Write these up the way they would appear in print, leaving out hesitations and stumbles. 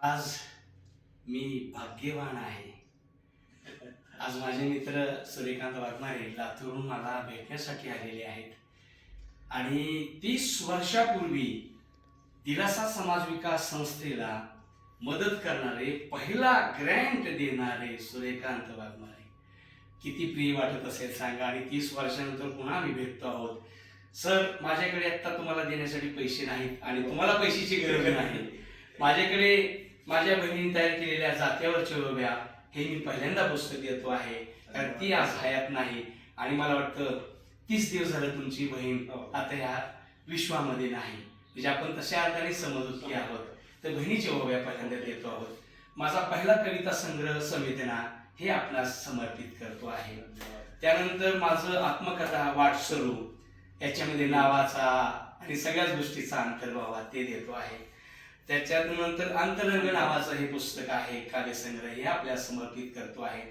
आज मी भाग्यवान आहे. आज माझे मित्र सूर्यकांत वाघमारे लातूरहून मला भेटण्यासाठी आलेले आहेत आणि 30 वर्षापूर्वी दिलासा समाज विकास संस्थेला मदत करणारे, पहिला ग्रँट देणारे सूर्यकांत वाघमारे. किती प्रिय वाटत असेल सांगा. आणि 30 वर्षानंतर पुन्हा आम्ही भेटतो आहोत. सर, माझ्याकडे आत्ता तुम्हाला देण्यासाठी पैसे नाहीत आणि तुम्हाला पैशाची गरज नाही. माझ्याकडे माझ्या बहिणीने तयार केलेल्या जात्यावरच्या ओव्या हे मी पहिल्यांदा पुस्तक देतो आहे, कारण ती आज हयात नाही. आणि मला वाटतं 30 दिवस झालं तुमची बहीण आता ह्या विश्वामध्ये नाही. म्हणजे आपण तशा अर्थाने समजुती आहोत. तर बहिणीच्या ओव्या पहिल्यांदा देतो आहोत. माझा पहिला कविता संग्रह संवेदना हे आपणास समर्पित करतो आहे. त्यानंतर माझं आत्मकथा वाटसरू, याच्यामध्ये नावाचा आणि सगळ्याच गोष्टीचा अंतर्भाव ते देतो आहे. त्याच्यानंतर अंतरंग नावाचं हे पुस्तक आहे, काव्यसंग्रह, हे आपल्याला समर्पित करतो आहे.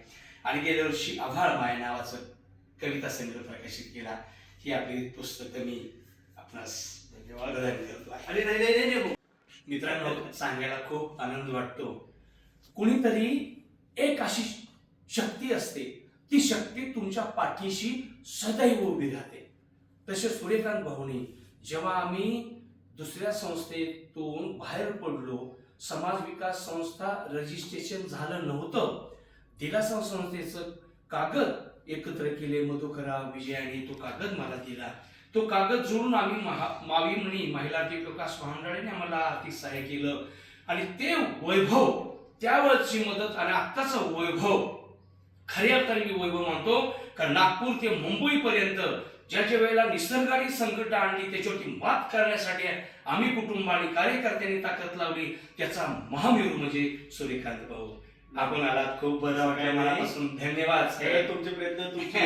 आणि गेल्या वर्षी आभाळ माय नावाचं कविता संग्रह प्रकाशित केला. ही आपली पुस्तकं मी आपणास प्रदान करतो आहे. मित्रांनो, सांगायला खूप आनंद वाटतो. कुणीतरी एक अशी शक्ती असते, ती शक्ती तुमच्या पाठीशी सदैव उभी राहते. तसे सूर्यकांत भाऊनी जेव्हा आम्ही दुसऱ्या संस्थेतून बाहेर पडलो, समाज विकास संस्था रजिस्ट्रेशन झालं नव्हतं, दिलासा संस्थेचं कागद एकत्र केले. मधुकरराव विजयाने तो कागद मला दिला. तो कागद जोडून आम्ही मावी म्हणी महिला आर्थिक विकास महामंडळाने आम्हाला आर्थिक सहाय्य केलं. आणि ते वैभव, त्यावेळची मदत आणि आत्ताचं वैभव, खऱ्या अर्थाने मी वैभव मानतो. कारण नागपूर ते मुंबईपर्यंत ज्याच्या वेळेला निसर्गाने संकट आणली, त्याच्यावरती मात करण्यासाठी आम्ही कुटुंबाने कार्यकर्त्यांनी ताकद लावली, त्याचा महामेरू म्हणजे सूर्यकांत भाऊ. आपण आलात, खूप बरं वाटलं. मनापासून धन्यवाद. तुमचे प्रयत्न तुमची